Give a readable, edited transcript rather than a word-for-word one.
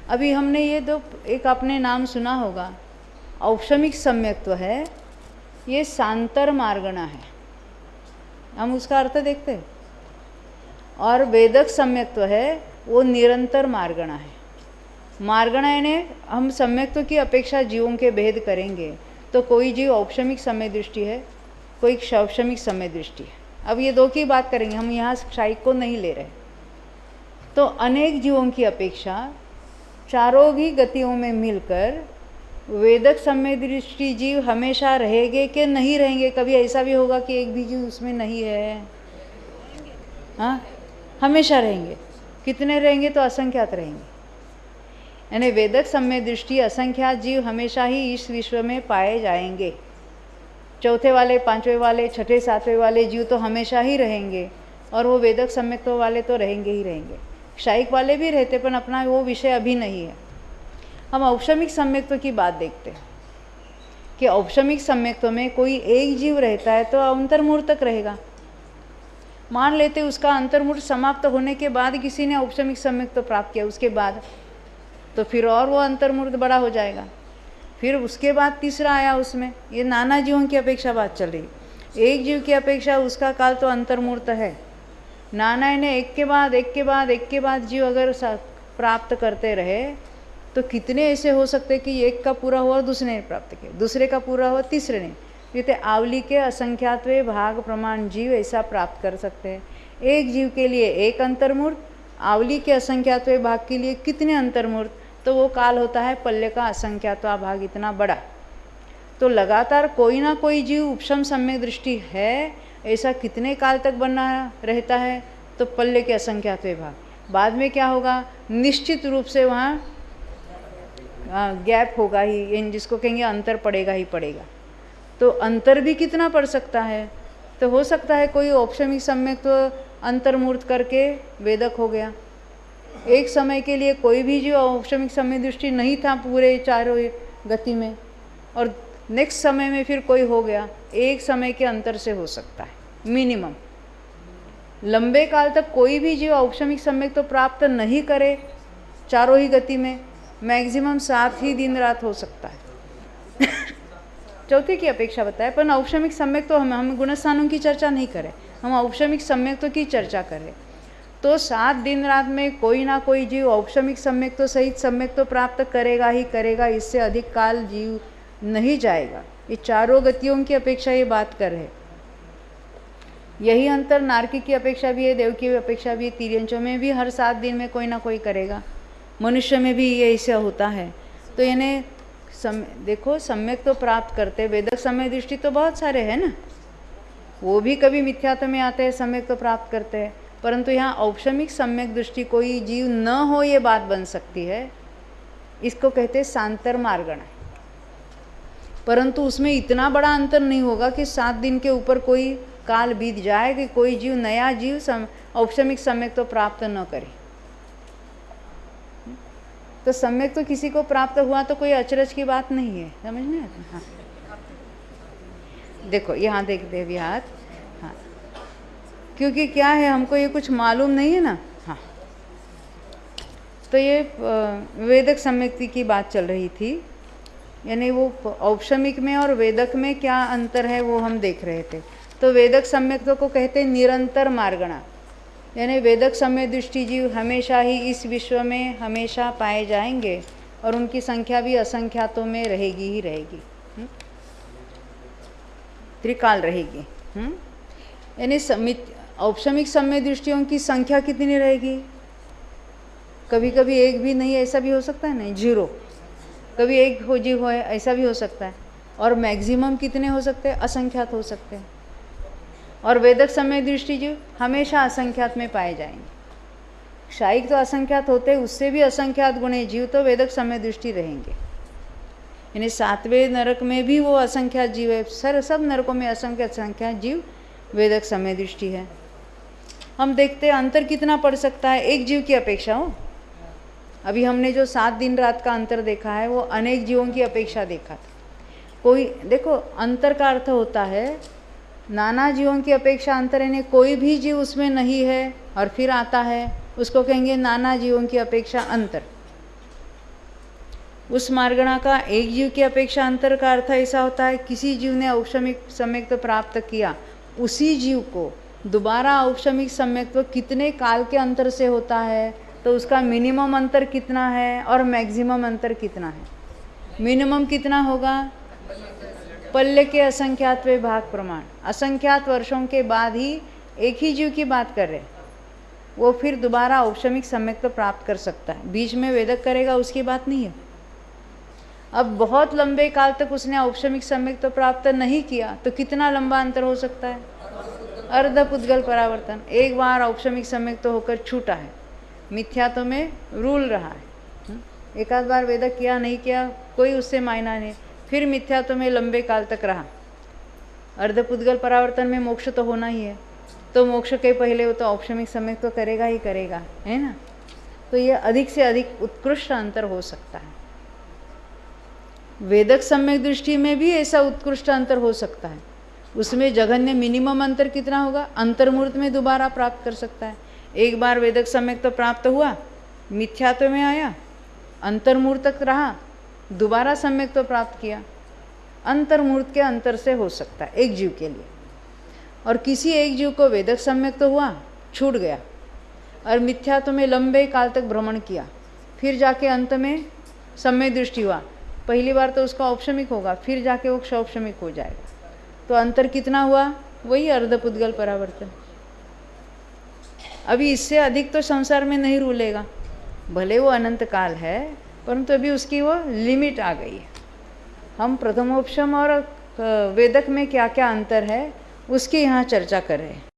अभी हमने ये दो एक आपने नाम सुना होगा, औपशमिक सम्यक्त्व है, ये सांतर मार्गणा है, हम उसका अर्थ देखते हैं। और वेदक सम्यक्त्व है वो निरंतर मार्गणा है। मार्गणा यानी हम सम्यक्त्व की अपेक्षा जीवों के भेद करेंगे तो कोई जीव औपशमिक समय दृष्टि है, कोई शौपशमिक समय दृष्टि है। अब ये दो की बात करेंगे, हम यहाँ क्षायिक को नहीं ले रहे। तो अनेक जीवों की अपेक्षा चारों भी गतियों में मिलकर वेदक समय दृष्टि जीव हमेशा रहेंगे कि नहीं रहेंगे? कभी ऐसा भी होगा कि एक भी जीव उसमें नहीं है? हाँ, हमेशा रहेंगे। कितने रहेंगे? तो असंख्यात रहेंगे। यानी वेदक समय दृष्टि असंख्यात जीव हमेशा ही इस विश्व में पाए जाएंगे। चौथे वाले, पांचवें वाले, छठे सातवें वाले जीव तो हमेशा ही रहेंगे, और वो वेदक सम्यक्त्व वाले तो रहेंगे ही रहेंगे। क्षायिक वाले भी रहते, पर अपना वो विषय अभी नहीं है। हम औपशमिक सम्यक्त्व की बात देखते हैं कि औपशमिक सम्यक्त्व में कोई एक जीव रहता है तो अंतर्मूर्त तक रहेगा। मान लेते उसका अंतर्मूर्त समाप्त होने के बाद किसी ने औपशमिक सम्यक्त्व प्राप्त किया, उसके बाद तो फिर और वो अंतर्मूर्त बड़ा हो जाएगा। फिर उसके बाद तीसरा आया, उसमें ये नाना जीवों की अपेक्षा बात चल रही। एक जीव की अपेक्षा उसका काल तो अंतर्मूर्त है। नाना ने एक के बाद एक के बाद एक के बाद जीव अगर प्राप्त करते रहे तो कितने ऐसे हो सकते कि एक का पूरा हुआ दूसरे ने प्राप्त किया, दूसरे का पूरा हुआ तीसरे ने। ये आवली के असंख्यात्वे भाग प्रमाण जीव ऐसा प्राप्त कर सकते हैं। एक जीव के लिए एक अंतर्मूर्त, आवली के असंख्यात्वे भाग के लिए कितने अंतर्मूर्त, तो वो काल होता है पल्य का असंख्यात्वा भाग इतना बड़ा। तो लगातार कोई ना कोई जीव उपशम सम्यक दृष्टि है, ऐसा कितने काल तक बना रहता है? तो पल्य के असंख्यात्वे भाग। बाद में क्या होगा? निश्चित रूप से वहाँ गैप होगा ही, जिसको कहेंगे अंतर पड़ेगा ही पड़ेगा। तो अंतर भी कितना पड़ सकता है? तो हो सकता है कोई औपशमिक सम्यक तो अंतर्मूर्त करके वेदक हो गया। एक समय के लिए कोई भी जो औपशमिक समय दृष्टि नहीं था पूरे चारों गति में, और नेक्स्ट समय में फिर कोई हो गया। एक समय के अंतर से हो सकता है मिनिमम। लंबे काल तक कोई भी जीव औपशमिक सम्यक तो प्राप्त नहीं करे चारों ही गति में, मैक्सिमम 7 ही दिन रात हो सकता है। चौथे की अपेक्षा बताए, पर औपशमिक सम्यक तो हम गुणस्थानों की चर्चा नहीं करें, हम औपशमिक सम्यक तो की चर्चा करें। तो 7 दिन रात में कोई ना कोई जीव औपशमिक सम्यक तो सहित सम्यक तो प्राप्त करेगा ही करेगा, इससे अधिक काल जीव नहीं जाएगा। ये चारों गतियों की अपेक्षा ये बात कर रहे। यही अंतर नारकी की अपेक्षा भी है, देव की अपेक्षा भी है। तिर्यंचों में भी हर 7 दिन में कोई ना कोई करेगा, मनुष्य में भी ये ऐसा होता है। तो यानी देखो सम्यक तो प्राप्त करते, वेदक समय दृष्टि तो बहुत सारे हैं ना, वो भी कभी मिथ्यात्व में आते हैं, सम्यक तो प्राप्त करते हैं। परंतु यहाँ औपशमिक सम्यक दृष्टि कोई जीव न हो ये बात बन सकती है, इसको कहते हैं सांतर मार्गण। परंतु उसमें इतना बड़ा अंतर नहीं होगा कि 7 दिन के ऊपर कोई काल बीत जाए कि कोई जीव नया जीव औपशमिक सम्यक तो प्राप्त न करे। तो सम्यक तो किसी को प्राप्त हुआ तो कोई अचरज की बात नहीं है, समझ में आता? हाँ देखो यहाँ देखते हैं हाथ। हाँ, क्योंकि क्या है हमको ये कुछ मालूम नहीं है ना। हाँ, तो ये वेदक सम्यक्ति की बात चल रही थी, यानी वो औपशमिक में और वेदक में क्या अंतर है वो हम देख रहे थे। तो वेदक सम्यक्त्व को कहते हैं निरंतर मार्गणा, यानी वेदक समय दृष्टि जीव हमेशा ही इस विश्व में हमेशा पाए जाएंगे और उनकी संख्या भी असंख्यातों में रहेगी ही रहेगी, त्रिकाल रहेगी। यानी औपशमिक समय दृष्टियों की संख्या कितनी रहेगी? कभी कभी एक भी नहीं, ऐसा भी हो सकता है, नहीं 0, कभी एक हो जीव हो ऐसा भी हो सकता है। और मैक्सिमम कितने हो सकते हैं? असंख्यात हो सकते हैं। और वेदक समय दृष्टि जीव हमेशा असंख्यात में पाए जाएंगे। क्षायिक तो असंख्यात होते, उससे भी असंख्यात गुणे जीव तो वेदक समय दृष्टि रहेंगे। यानी 7वें नरक में भी वो असंख्यात जीव है, सब नरकों में असंख्यात जीव वेदक समय दृष्टि है। हम देखते हैं अंतर कितना पड़ सकता है एक जीव की अपेक्षा हो। अभी हमने जो 7 दिन रात का अंतर देखा है वो अनेक जीवों की अपेक्षा देखा था। कोई देखो अंतर का अर्थ होता है नाना जीवों की अपेक्षा अंतर, यानी कोई भी जीव उसमें नहीं है और फिर आता है, उसको कहेंगे नाना जीवों की अपेक्षा अंतर। उस मार्गणा का एक जीव की अपेक्षा अंतर का अर्थ ऐसा होता है, किसी जीव ने औपशमिक सम्यक्त्व प्राप्त किया, उसी जीव को दोबारा औपशमिक सम्यक्त्व कितने काल के अंतर से होता है, तो उसका मिनिमम अंतर कितना है और मैक्सिमम अंतर कितना है। मिनिमम कितना होगा? पल्ले के असंख्यात वे भाग प्रमाण, असंख्यात वर्षों के बाद ही एक ही जीव की बात कर रहे, वो फिर दोबारा औपशमिक सम्यक्त्व प्राप्त कर सकता है। बीच में वेदक करेगा उसकी बात नहीं है। अब बहुत लंबे काल तक उसने औपशमिक सम्यक्त्व प्राप्त नहीं किया तो कितना लंबा अंतर हो सकता है? अर्धपुद्गल परावर्तन। एक बार औपशमिक सम्यक्त्व होकर छूटा है, मिथ्यात्व में रूल रहा है, एक आध बार वेदक किया नहीं किया कोई उससे मायना नहीं, फिर मिथ्यात्व में लंबे काल तक रहा। अर्धपुद्गल परावर्तन में मोक्ष तो होना ही है, तो मोक्ष के पहले वो तो औपशमिक सम्यक्त्व करेगा ही करेगा, है ना। तो ये अधिक से अधिक उत्कृष्ट अंतर हो सकता है। वेदक सम्यक दृष्टि में भी ऐसा उत्कृष्ट अंतर हो सकता है। उसमें जघन्य मिनिमम अंतर कितना होगा? अंतर्मूर्त में दोबारा प्राप्त कर सकता है। एक बार वेदक सम्यक्त्व प्राप्त हुआ, मिथ्यात्व में आया, अंतर्मूर्त तक रहा, दोबारा सम्यक्त्व प्राप्त किया, अंतर्मूर्त के अंतर से हो सकता है एक जीव के लिए। और किसी एक जीव को वेदक सम्यक्त्व हुआ, छूट गया, और मिथ्यात्व में लंबे काल तक भ्रमण किया, फिर जाके अंत में सम्यक दृष्टि हुआ। पहली बार तो उसका औपशमिक होगा, फिर जाके वो क्षौपशमिक हो जाएगा। तो अंतर कितना हुआ? वही अर्धपुद्गल परावर्तन। अभी इससे अधिक तो संसार में नहीं रूलेगा, भले वो अनंत काल है, परंतु अभी उसकी वो लिमिट आ गई है। हम प्रथमोपशम और वेदक में क्या क्या अंतर है उसकी यहाँ चर्चा कर रहे हैं।